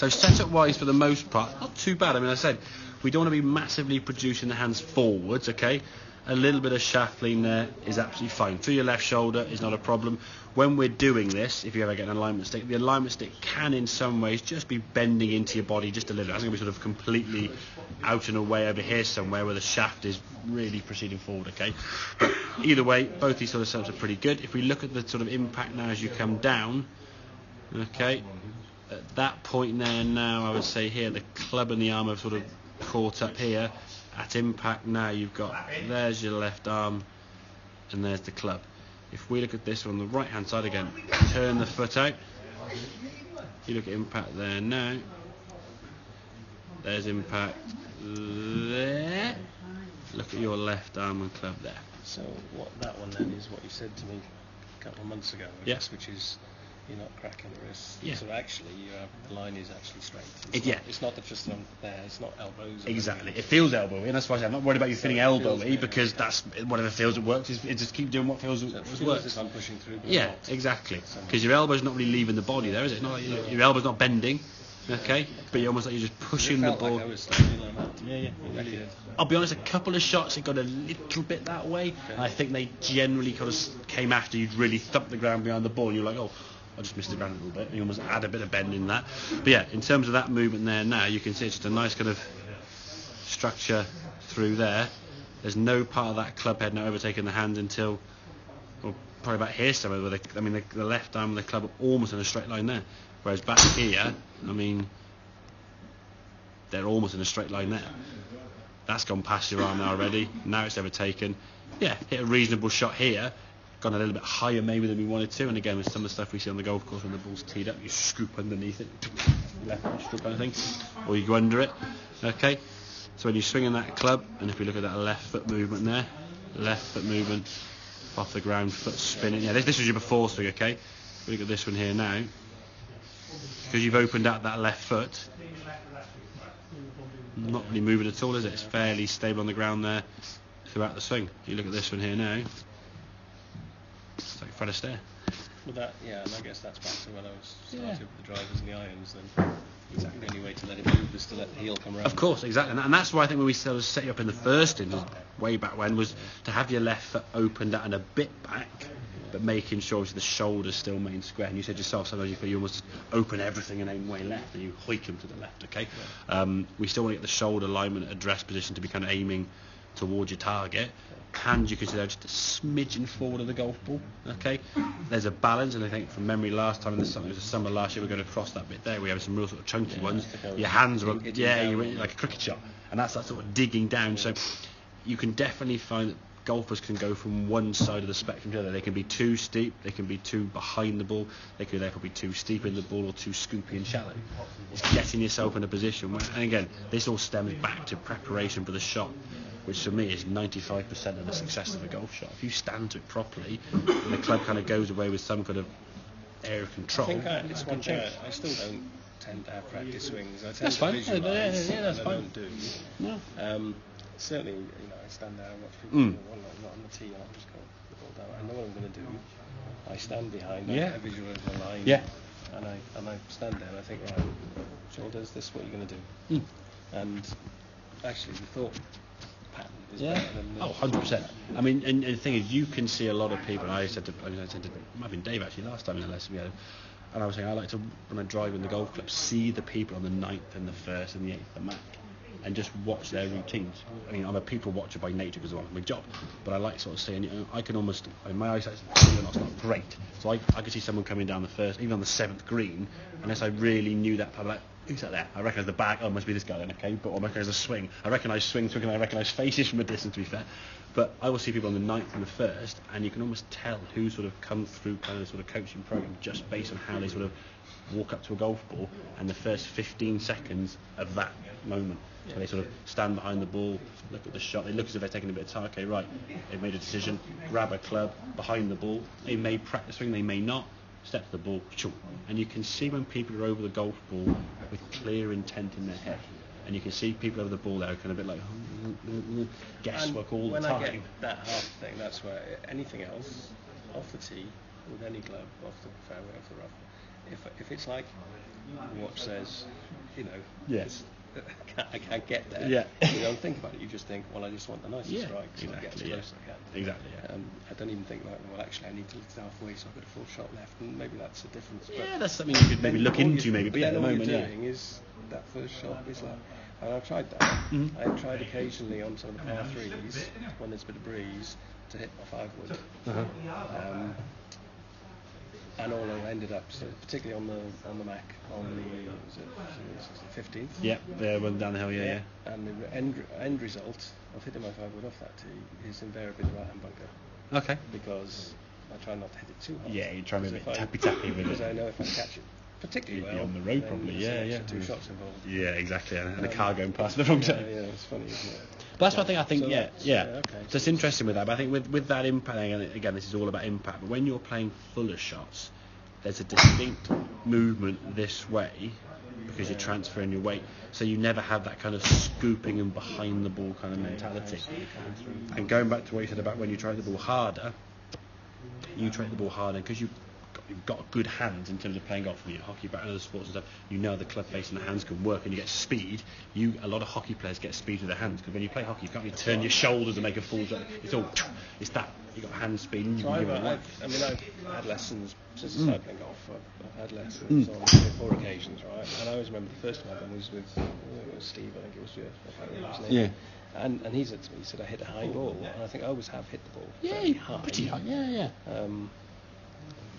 So setup-wise, for the most part, not too bad. I mean, I said we don't want to be massively producing the hands forwards, okay? A little bit of shaft lean there is absolutely fine. Through your left shoulder is not a problem. When we're doing this, if you ever get an alignment stick, the alignment stick can in some ways just be bending into your body just a little. It's going to be sort of completely out and away over here somewhere where the shaft is really proceeding forward, okay? But either way, both these sort of setups are pretty good. If we look at the sort of impact now as you come down, okay, at that point there now, I would say here, the club and the arm have sort of caught up here. At impact now, you've got, there's your left arm, and there's the club. If we look at this on the right hand side again, turn the foot out. You look at impact there now. There's impact there. Look at your left arm and club there. So what that one then is what you said to me a couple of months ago, I guess, which is you're not cracking the wrist. Yeah. So actually, the line is actually straight. It's not just on there. It's not elbows. Exactly. It feels elbowy, and that's why I'm not worried about you feeling elbowy, because that's whatever feels it works. It just keep doing what feels it works. As if I'm pushing through. Yeah, exactly. Because your elbow's not really leaving the body there, is it? It's not like your elbow's not bending. Okay, but you're almost like you're just pushing the ball. Like I was standing like that. Yeah, it really did. I'll be honest, a couple of shots it got a little bit that way, and I think they generally kind of came after you'd really thumped the ground behind the ball, and you're like, oh, I just missed the ground a little bit, and you almost add a bit of bend in that. But yeah, in terms of that movement there now, you can see it's just a nice kind of structure through there. There's no part of that club head now overtaking the hand until, well, probably about here somewhere, where the left arm and the club are almost in a straight line there. Whereas back here, I mean, they're almost in a straight line there. That's gone past your arm now already. Now it's overtaken. Yeah, hit a reasonable shot here. Gone a little bit higher maybe than we wanted to. And again, with some of the stuff we see on the golf course when the ball's teed up, you scoop underneath it, left foot scoop kind of thing, or you go under it. Okay. So when you're swinging that club, and if we look at that left foot movement there, left foot movement off the ground, foot spinning. Yeah, this was your before swing. Okay. If we look at this one here now. Because you've opened out that left foot, not really moving at all, is it? It's fairly stable on the ground there throughout the swing. If you look at this one here now, it's like Fred Astaire. Well, and I guess that's back to when I was starting with the drivers and the irons. Then exactly. The only way to let it move is to let the heel come around. Of course, exactly, and that's why I think when we sort of set you up in the first inning, way back when, was to have your left foot opened out and a bit back, but making sure the shoulders still remain square. And you said yourself, sometimes you feel you almost open everything and aim way left, and you hoik them to the left. Okay, we still want to get the shoulder alignment, address position to be kind of aiming towards your target. Hands you consider just a smidgen forward of the golf ball. Okay, there's a balance, and I think from memory last time in the summer, it was the summer last year, we're going to cross that bit there. We have some real sort of chunky ones. Your hands are you're like a cricket shot, and that's that sort of digging down. So you can definitely find that golfers can go from one side of the spectrum to the other. They can be too steep, they can be too behind the ball, they can therefore be too steep in the ball or too scoopy and shallow. It's getting yourself in a position where, and again, this all stems back to preparation for the shot, which for me is 95% of the success of a golf shot. If you stand to it properly, and the club kind of goes away with some kind of area of control. I think it's one thing I still don't tend to have practice swings. I tend that's to fine. visualise, That's fine. I don't do. No. Certainly, I stand there and watch people do not on the tee, and I'm just going the ball down. I know what I'm going to do. I stand behind. I visualise the line. Yeah. And I stand there and I think, right, shoulders, this is what you're going to do. And actually, the thought pattern is better than the 100%. I mean, and the thing is, you can see a lot of people. I said to might have been Dave actually last time in the lesson we had, and I was saying I like to, when I drive in the golf club, see the people on the 9th and the 1st and the 8th at Mac, and just watch their routines. I mean, I'm a people watcher by nature because it's my job, but I like sort of seeing, I can almost, my eyesight's not great, so I could see someone coming down the first, even on the 7th green, unless I really knew that, I'm like, who's that there? I recognise the back, oh, it must be this guy then, okay, but I recognise a swing. I recognise swings, and I recognise faces from a distance, to be fair. But I will see people on the 9th and the 1st, and you can almost tell who sort of come through kind of sort of coaching program just based on how they sort of walk up to a golf ball and the first 15 seconds of that moment. So they sort of stand behind the ball, look at the shot, they look as if they're taking a bit of time. Okay, right, they've made a decision, grab a club behind the ball. They may practice swing, they may not. Step to the ball, and you can see when people are over the golf ball with clear intent in their head. And you can see people over the ball there kind of a bit like guesswork all the time. When I get that half thing, that's where anything else, off the tee, with any club, off the fairway, off the rough, if it's like the watch says, you know, Yes. I can't get there. Yeah. You don't think about it. You just think, well, I just want the nicest strike, so I get as close as I can. Exactly. Yeah. I don't even think about, well, actually, I need to lift halfway, so I've got a full shot left, and maybe that's the difference. Yeah, that's something you could maybe look into, maybe. But at the all moment, you're doing is that first shot is like, and I've tried that. I've tried occasionally on some of the par threes when there's a bit of breeze to hit my 5-wood. And all I ended up, so particularly on the Mac, on the 15th. Yeah, went down the hill, yeah. And the end result of hitting my 5-wood off that tee is invariably the right-hand bunker. Okay. Because I try not to hit it too hard. Yeah, you try to be a bit tappy with it. Because I know if I catch it particularly well, on the road probably, yeah. 2 shots involved. Yeah, exactly, and a car going past the wrong time. Yeah, it's funny, isn't it? But that's what I think. So Okay. So it's interesting with that. But I think with that impact, and again, this is all about impact. But when you're playing fuller shots, there's a distinct movement this way because you're transferring your weight. So you never have that kind of scooping and behind the ball kind of mentality. And going back to what you said about when you try the ball harder, because you've got good hands in terms of playing golf, from your hockey back and other sports and stuff. You know the club face and the hands can work, and you get speed. A lot of hockey players get speed with their hands because when you play hockey, you can't really turn your shoulders and make a full shot. It's that you got hand speed. And you can give it I've had lessons since I started playing golf. I've had lessons on 4 occasions, right? And I always remember the first time I was with Steve. I think it was. I can't remember his name. Yeah. And he said to me, he said I hit a high ball, and I think I always have hit the ball. Yeah, pretty high. Yeah.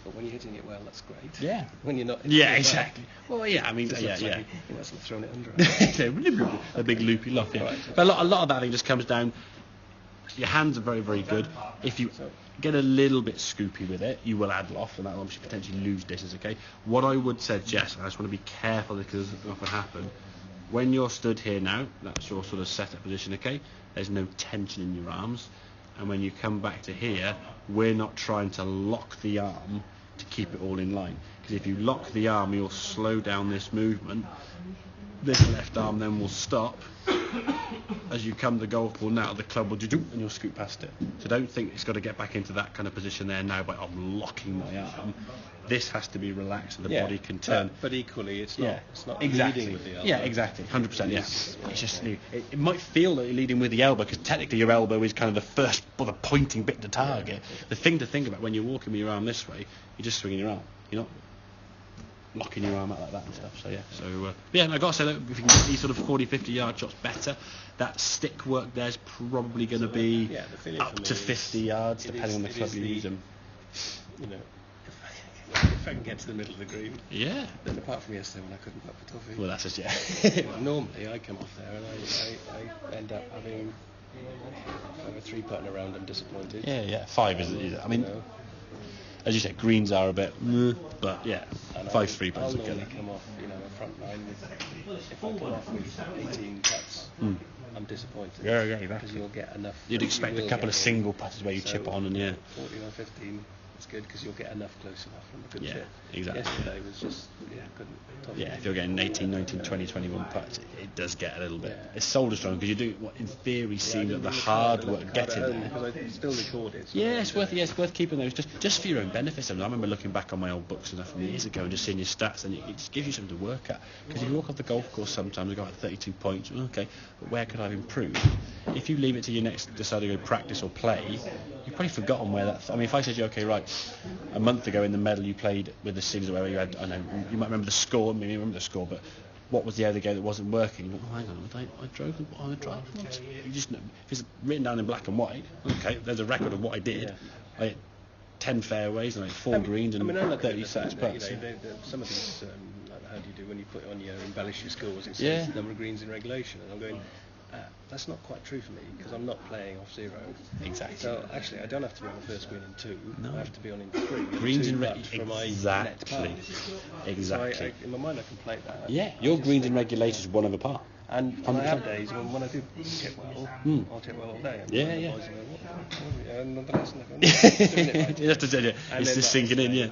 But when you're hitting it well, that's great. Yeah. When you're not. Yeah, exactly. Well, yeah. I mean, yeah. You must have thrown it under. A big loopy loft. Yeah. Right. But a lot of that I think just comes down. Your hands are very, very good. If you get a little bit scoopy with it, you will add loft, and that will obviously potentially lose distance. Okay. What I would suggest, and I just want to be careful because it doesn't often happen. When you're stood here now, that's your sort of setup position. Okay. There's no tension in your arms. And when you come back to here, we're not trying to lock the arm to keep it all in line. Because if you lock the arm, you'll slow down this movement. This left arm then will stop. As you come to the golf ball now, the club will do, and you'll scoot past it. So don't think it's got to get back into that kind of position there now by locking my arm. This has to be relaxed so the body can turn. But equally, it's not exactly. leading with the elbow. Yeah, exactly. 100%. Yeah. It's just it might feel that you're leading with the elbow because technically your elbow is kind of the first, the pointing bit to target. The thing to think about when you're walking with your arm this way, you're just swinging your arm. You're not locking your arm out like that and stuff. So and I got to say that if you can get these sort of 40-50 yard shots better, that stick work there's probably going to be up to 50 yards depending on the club you use them. You know, if I can get to the middle of the green. Yeah. Then apart from yesterday when I couldn't putt the toffee. Well, that's just Normally I come off there and I end up having a 3-putt in a round. I'm disappointed. Yeah. 5 is. I mean. As you said, greens are a bit, but yeah, 5 3-putts I'll normally come off, a front line with. If I come off with 18 putts, I'm disappointed. Yeah, because you'll get enough. You'd expect a couple of single putts where you chip on and 14 or 15. It's good because you'll get enough close enough from a good chip. Exactly. Yesterday was just couldn't. Yeah, if you're getting 18, 19, 20, 21 putts, it does get a little bit. It's shoulder strong because you do what in theory seem that the hard work getting there. Because I still record it. So it's worth keeping those just for your own benefit. I remember looking back on my old books and stuff from years ago and just seeing your stats, and it just gives you something to work at. Because if you walk off the golf course sometimes, you go at 32 points. Okay, but where could I have improved? If you leave it to your next decide to go practice or play, you've probably forgotten where that. I mean, if I said to you, okay, right, a month ago in the medal you played with the seniors or wherever you had, I know you might remember the score, maybe you remember the score, but what was the other game that wasn't working? Oh, hang on, I drove on a drive. You just know if it's written down in black and white. Okay, there's a record of what I did. I hit 10 fairways and 4 greens and 36 putts. Some of these, how do you do when you put on your embellish your scores? It says the number of greens in regulation, and I'm going. That's not quite true for me because I'm not playing off 0. Exactly. So actually, I don't have to be on the first green in 2. No. I have to be on in 3. Greens in regulation for my net pass. Exactly. So in my mind, I can play that. Yeah, your greens in regulation is 1 over par. And I have days when I do tip well, I'll tip well all day. Yeah. Nonetheless, it's just sinking in,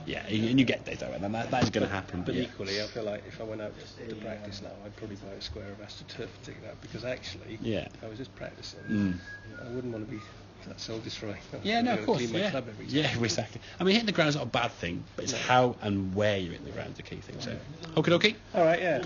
Yeah, and you get days like that, and that is going to happen. But equally, I feel like if I went out to practice now, I'd probably buy a square of AstroTurf to take that, because actually, if I was just practicing, I wouldn't want to be that's soul destroying. Yeah, no, of course. Clean my Yeah, club every time. yeah, exactly. I mean, hitting the ground's not a bad thing, but it's how and where you hit the ground's the key thing. So, okie dokie. All right, yeah.